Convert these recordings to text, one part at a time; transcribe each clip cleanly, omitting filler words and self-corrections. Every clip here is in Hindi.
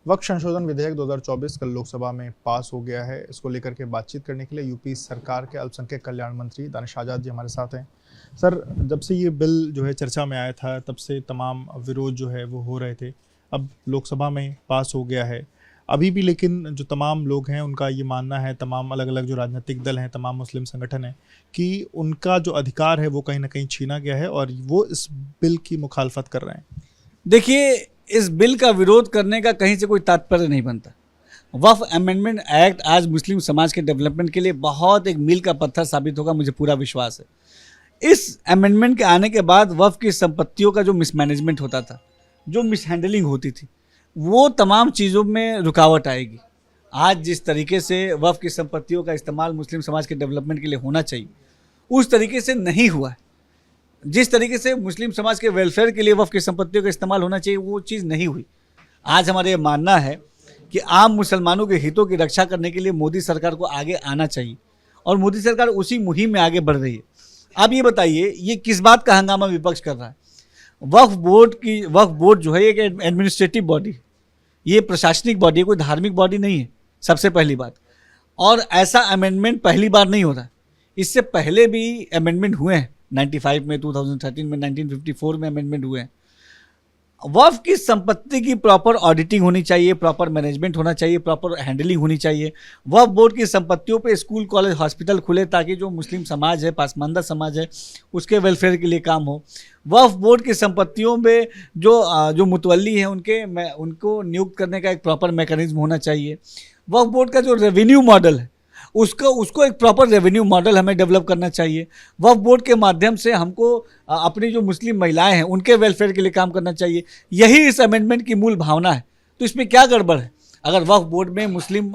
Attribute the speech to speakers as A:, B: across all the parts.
A: वक्फ संशोधन विधेयक 2024 कल लोकसभा में पास हो गया है। इसको लेकर के बातचीत करने के लिए यूपी सरकार के अल्पसंख्यक कल्याण मंत्री दानिश आज़ाद जी हमारे साथ हैं। सर, जब से ये बिल जो है चर्चा में आया था तब से तमाम विरोध जो है वो हो रहे थे। अब लोकसभा में पास हो गया है अभी भी, लेकिन जो तमाम लोग हैं उनका ये मानना है, तमाम अलग अलग जो राजनीतिक दल हैं, तमाम मुस्लिम संगठन हैं, कि उनका जो अधिकार है वो कहीं ना कहीं छीना गया है और वो इस बिल की मुखालफत कर रहे हैं।
B: देखिए, इस बिल का विरोध करने का कहीं से कोई तात्पर्य नहीं बनता। वक्फ अमेंडमेंट एक्ट आज मुस्लिम समाज के डेवलपमेंट के लिए बहुत एक मील का पत्थर साबित होगा, मुझे पूरा विश्वास है। इस अमेंडमेंट के आने के बाद वक्फ की संपत्तियों का जो मिसमैनेजमेंट होता था, जो मिसहैंडलिंग होती थी, वो तमाम चीज़ों में रुकावट आएगी। आज जिस तरीके से वक्फ की संपत्तियों का इस्तेमाल मुस्लिम समाज के डेवलपमेंट के लिए होना चाहिए, उस तरीके से नहीं हुआ है। जिस तरीके से मुस्लिम समाज के वेलफेयर के लिए वक्फ की संपत्तियों का इस्तेमाल होना चाहिए, वो चीज़ नहीं हुई। आज हमारा ये मानना है कि आम मुसलमानों के हितों की रक्षा करने के लिए मोदी सरकार को आगे आना चाहिए और मोदी सरकार उसी मुहिम में आगे बढ़ रही है। अब ये बताइए, ये किस बात का हंगामा विपक्ष कर रहा है? वक्फ बोर्ड जो है एक एडमिनिस्ट्रेटिव बॉडी है, ये प्रशासनिक बॉडी है, कोई धार्मिक बॉडी नहीं है, सबसे पहली बात। और ऐसा अमेंडमेंट पहली बार नहीं हो रहा है, इससे पहले भी अमेंडमेंट हुए हैं। 95 में, 2013 में, 1954 में अमेंडमेंट हुए हैं। वक्फ की संपत्ति की प्रॉपर ऑडिटिंग होनी चाहिए, प्रॉपर मैनेजमेंट होना चाहिए, प्रॉपर हैंडलिंग होनी चाहिए। वक्फ बोर्ड की संपत्तियों पे स्कूल, कॉलेज, हॉस्पिटल खुले ताकि जो मुस्लिम समाज है, पासमानदा समाज है, उसके वेलफेयर के लिए काम हो। वक्फ बोर्ड की संपत्तियों में जो मुतवल्ली हैं उनको नियुक्त करने का एक प्रॉपर मैकेनिज्म होना चाहिए। वक्फ बोर्ड का जो रेवेन्यू मॉडल है उसको एक प्रॉपर रेवेन्यू मॉडल हमें डेवलप करना चाहिए। वक्फ बोर्ड के माध्यम से हमको अपनी जो मुस्लिम महिलाएं हैं उनके वेलफेयर के लिए काम करना चाहिए। यही इस अमेंडमेंट की मूल भावना है। तो इसमें क्या गड़बड़ है? अगर वक्फ बोर्ड में मुस्लिम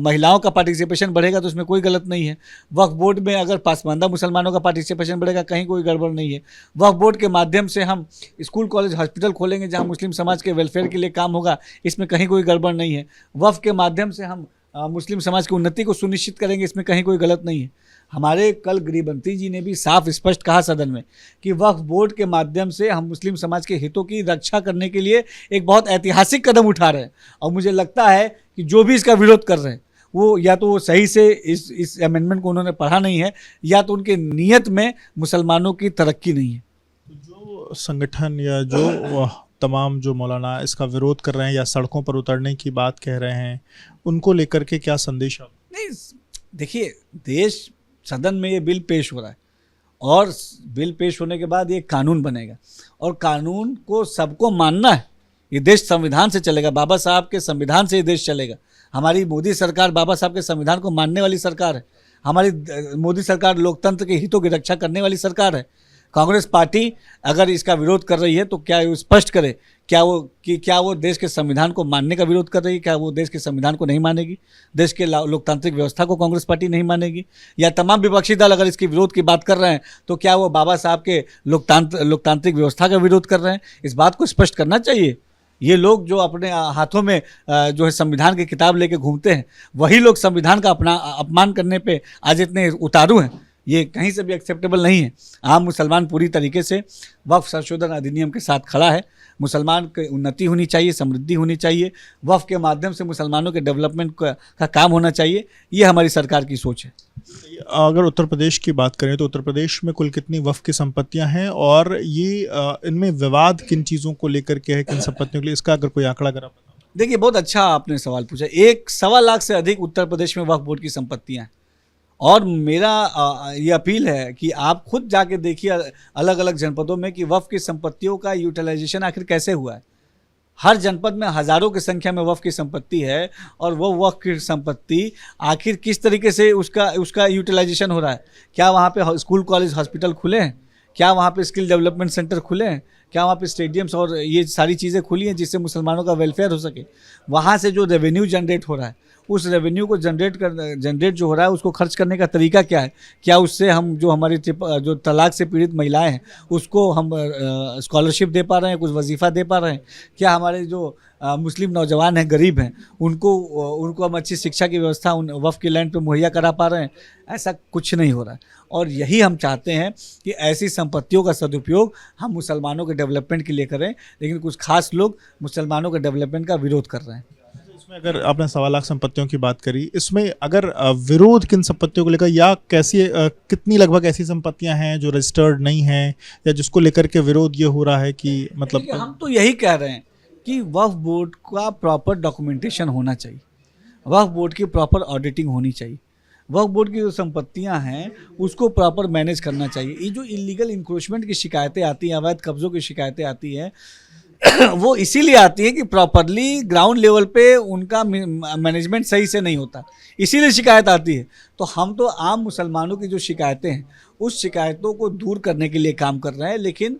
B: महिलाओं का पार्टिसिपेशन बढ़ेगा तो उसमें कोई गलत नहीं है। वक्फ बोर्ड में अगर पासमानदा मुसलमानों का पार्टिसिपेशन बढ़ेगा, कहीं कोई गड़बड़ नहीं है। वक्फ बोर्ड के माध्यम से हम स्कूल, कॉलेज, हॉस्पिटल खोलेंगे जहाँ मुस्लिम समाज के वेलफेयर के लिए काम होगा, इसमें कहीं कोई गड़बड़ नहीं है। वक्फ के माध्यम से हम मुस्लिम समाज की उन्नति को सुनिश्चित करेंगे, इसमें कहीं कोई गलत नहीं है। हमारे कल गृहमंत्री जी ने भी साफ स्पष्ट कहा सदन में कि वक्फ बोर्ड के माध्यम से हम मुस्लिम समाज के हितों की रक्षा करने के लिए एक बहुत ऐतिहासिक कदम उठा रहे हैं। और मुझे लगता है कि जो भी इसका विरोध कर रहे हैं वो या तो वो सही से इस अमेंडमेंट को उन्होंने पढ़ा नहीं है, या तो उनके नीयत में मुसलमानों की तरक्की नहीं है।
A: जो संगठन या जो तमाम जो मौलाना इसका विरोध कर रहे हैं या सड़कों पर उतरने की बात कह रहे हैं, उनको लेकर के क्या संदेश आप?
B: नहीं, देखिए, देश सदन में ये बिल पेश हो रहा है और बिल पेश होने के बाद ये कानून बनेगा और कानून को सबको मानना है। ये देश संविधान से चलेगा, बाबा साहब के संविधान से ये देश चलेगा। हमारी मोदी सरकार बाबा साहब के संविधान को मानने वाली सरकार है। हमारी मोदी सरकार लोकतंत्र के हितों की रक्षा करने वाली सरकार है। कांग्रेस पार्टी अगर इसका विरोध कर रही है तो क्या वो स्पष्ट करे, क्या वो देश के संविधान को मानने का विरोध कर रही है? क्या वो देश के संविधान को नहीं मानेगी? देश के लोकतांत्रिक व्यवस्था को कांग्रेस पार्टी नहीं मानेगी? या तमाम विपक्षी दल अगर इसके विरोध की बात कर रहे हैं तो क्या वो बाबा साहब के लोकतांत्रिक व्यवस्था का विरोध कर रहे हैं? इस बात को स्पष्ट करना चाहिए। ये लोग जो अपने हाथों में जो है संविधान की किताब लेके घूमते हैं, वही लोग संविधान का अपना अपमान करने पे आज इतने उतारू हैं। ये कहीं से भी एक्सेप्टेबल नहीं है। आम मुसलमान पूरी तरीके से वक्फ संशोधन अधिनियम के साथ खड़ा है। मुसलमान की उन्नति होनी चाहिए, समृद्धि होनी चाहिए, वक्फ के माध्यम से मुसलमानों के डेवलपमेंट का काम होना चाहिए। ये हमारी सरकार की सोच है।
A: अगर उत्तर प्रदेश की बात करें तो उत्तर प्रदेश में कुल कितनी वक्फ की संपत्तियां हैं और ये इनमें विवाद किन चीज़ों को लेकर के है, किन संपत्तियों के लिए, इसका अगर कोई आंकड़ा अगर आप बताओ।
B: देखिए, बहुत अच्छा आपने सवाल पूछा। 1.25 लाख से अधिक उत्तर प्रदेश में वक्फ बोर्ड की संपत्तियाँ हैं और मेरा ये अपील है कि आप खुद जाके देखिए अलग अलग जनपदों में कि वक्फ की संपत्तियों का यूटिलाइजेशन आखिर कैसे हुआ है। हर जनपद में हज़ारों की संख्या में वक्फ की संपत्ति है और वो वक्फ की संपत्ति आखिर किस तरीके से उसका यूटिलाइजेशन हो रहा है। क्या वहाँ पे स्कूल, कॉलेज, हॉस्पिटल खुले हैं? क्या वहाँ पे स्किल डेवलपमेंट सेंटर खुले हैं? क्या वहाँ पे स्टेडियम्स और ये सारी चीज़ें खुली हैं जिससे मुसलमानों का वेलफेयर हो सके? वहाँ से जो रेवेन्यू जनरेट हो रहा है उस रेवेन्यू को जनरेट जो हो रहा है उसको खर्च करने का तरीका क्या है, क्या उससे हम जो हमारी जो तलाक से पीड़ित महिलाएं हैं उसको हम स्कॉलरशिप दे पा रहे हैं, कुछ वजीफ़ा दे पा रहे हैं, क्या हमारे जो मुस्लिम नौजवान हैं, गरीब हैं, उनको हम अच्छी शिक्षा की व्यवस्था उन वफ़ की लैंड पे मुहैया करा पा रहे हैं? ऐसा कुछ नहीं हो रहा है। और यही हम चाहते हैं कि ऐसी संपत्तियों का सदुपयोग हम मुसलमानों के डेवलपमेंट के लिए करें, लेकिन कुछ खास लोग मुसलमानों के डेवलपमेंट का विरोध कर रहे हैं।
A: इसमें अगर आपने 1.25 लाख संपत्तियों की बात करी, इसमें अगर विरोध किन संपत्तियों को लेकर, या कैसी कितनी लगभग ऐसी संपत्तियां हैं जो रजिस्टर्ड नहीं हैं, या जिसको लेकर के विरोध ये हो रहा है कि मतलब
B: हम तो यही कह रहे हैं कि वक्फ बोर्ड का प्रॉपर डॉक्यूमेंटेशन होना चाहिए, वक्फ बोर्ड की प्रॉपर ऑडिटिंग होनी चाहिए, वक्फ बोर्ड की जो संपत्तियां हैं उसको प्रॉपर मैनेज करना चाहिए। ये जो इलीगल इंक्रोचमेंट की शिकायतें आती हैं, अवैध कब्जों की शिकायतें आती हैं वो इसीलिए आती है कि प्रॉपरली ग्राउंड लेवल पे उनका मैनेजमेंट सही से नहीं होता, इसीलिए शिकायत आती है। तो हम तो आम मुसलमानों की जो शिकायतें हैं उस शिकायतों को दूर करने के लिए काम कर रहे हैं, लेकिन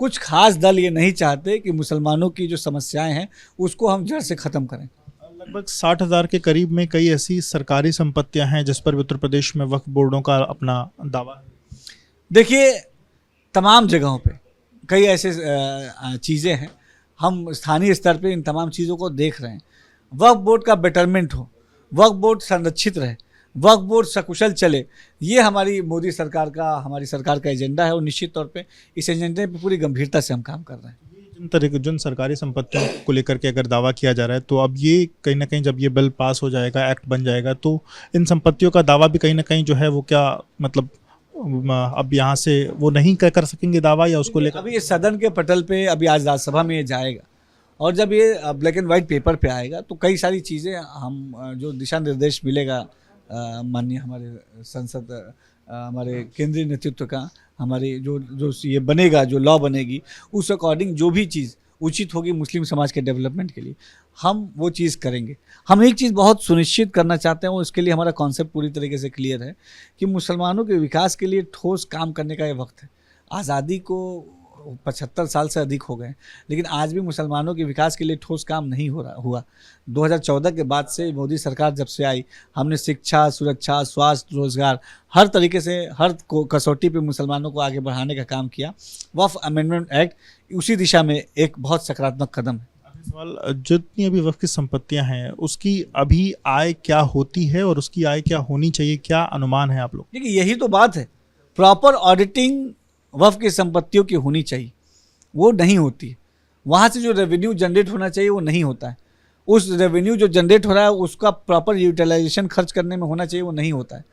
B: कुछ खास दल ये नहीं चाहते कि मुसलमानों की जो समस्याएं हैं उसको हम जड़ से ख़त्म करें।
A: लगभग 60,000 के करीब में कई ऐसी सरकारी संपत्तियां हैं जिस पर भी उत्तर प्रदेश में वक्फ बोर्डों का अपना दावा है।
B: देखिए, तमाम जगहों पे कई ऐसे चीज़ें हैं, हम स्थानीय स्तर पे इन तमाम चीज़ों को देख रहे हैं। वक्फ बोर्ड का बेटरमेंट हो, वक्फ बोर्ड संरक्षित रहे, वक्फ बोर्ड सकुशल चले, ये हमारी मोदी सरकार का, हमारी सरकार का एजेंडा है और निश्चित तौर पे इस एजेंडे पे पूरी गंभीरता से हम काम कर रहे हैं।
A: जिन सरकारी संपत्तियों को लेकर के अगर दावा किया जा रहा है, तो अब ये कहीं ना कहीं जब ये बिल पास हो जाएगा, एक्ट बन जाएगा, तो इन संपत्तियों का दावा भी कहीं ना कहीं जो है वो क्या मतलब अब यहाँ से वो नहीं कर सकेंगे दावा, या उसको लेकर
B: अभी ये सदन के पटल पे अभी आज राज्यसभा में ये जाएगा और जब ये ब्लैक एंड वाइट पेपर पे आएगा तो कई सारी चीज़ें हम जो दिशा निर्देश मिलेगा माननीय हमारे संसद, हमारे केंद्रीय नेतृत्व का, हमारे जो ये बनेगा, जो लॉ बनेगी, उस अकॉर्डिंग जो भी चीज़ उचित होगी मुस्लिम समाज के डेवलपमेंट के लिए हम वो चीज़ करेंगे। हम एक चीज़ बहुत सुनिश्चित करना चाहते हैं, उसके लिए हमारा कॉन्सेप्ट पूरी तरीके से क्लियर है कि मुसलमानों के विकास के लिए ठोस काम करने का ये वक्त है। आज़ादी को 75 साल से अधिक हो गए, लेकिन आज भी मुसलमानों के विकास के लिए ठोस काम नहीं हुआ। 2014 के बाद से मोदी सरकार जब से आई, हमने शिक्षा, सुरक्षा, स्वास्थ्य, रोजगार, हर तरीके से हर कसौटी पे मुसलमानों को आगे बढ़ाने का काम किया। वक्फ अमेंडमेंट एक्ट उसी दिशा में एक बहुत सकारात्मक कदम है।
A: सवाल, जितनी अभी वक्फ की संपत्तियां हैं उसकी अभी आय क्या होती है और उसकी आय क्या होनी चाहिए, क्या अनुमान है आप लोग?
B: देखिए, यही तो बात है, प्रॉपर ऑडिटिंग वक्फ की संपत्तियों की होनी चाहिए, वो नहीं होती है। वहाँ से जो रेवेन्यू जनरेट होना चाहिए वो नहीं होता है। उस रेवेन्यू जो जनरेट हो रहा है उसका प्रॉपर यूटिलाइजेशन खर्च करने में होना चाहिए, वो नहीं होता है।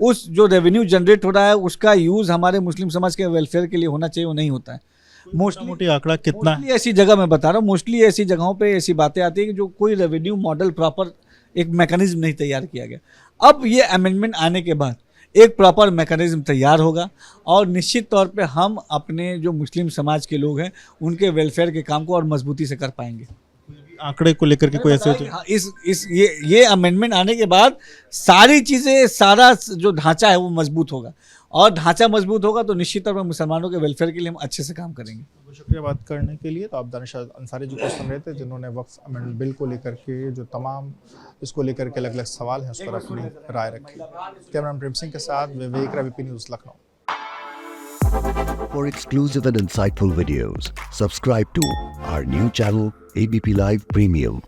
B: उस जो रेवेन्यू जनरेट हो रहा है उसका यूज़ हमारे मुस्लिम समाज के वेलफेयर के लिए होना चाहिए, वो नहीं होता है।
A: मोटी आंकड़ा कितना है?
B: ऐसी जगह मैं बता रहा हूँ, मोस्टली ऐसी जगहों पे ऐसी बातें आती है कि जो कोई रेवेन्यू मॉडल प्रॉपर एक मैकेनिज्म नहीं तैयार किया गया। अब ये अमेंडमेंट आने के बाद एक प्रॉपर मैकेनिज्म तैयार होगा और निश्चित तौर पे हम अपने जो मुस्लिम समाज के लोग हैं उनके वेलफेयर के काम को और मजबूती से कर पाएंगे।
A: आंकड़े को लेकर के कोई ऐसे
B: ये अमेंडमेंट आने के बाद सारी चीज़ें, सारा जो ढांचा है वो मजबूत होगा, और ढांचा मजबूत होगा तो निश्चित तौर पर मुसलमानों के वेलफेयर के लिए हम अच्छे से काम करेंगे।
A: शुक्रिया बात करने के लिए। तो आप दानिश अंसारी जी को सुन रहे थे, जिन्होंने वक्फ अमेंडमेंट बिल को लेकर के जो तमाम इसको लेकर के अलग अलग सवाल हैं उस पर अपनी राय रखी। कैमरामैन प्रेम सिंह के साथ Vivek, Ravi news, Lucknow.
C: For exclusive and insightful videos, subscribe to our new channel ABP Live Premium.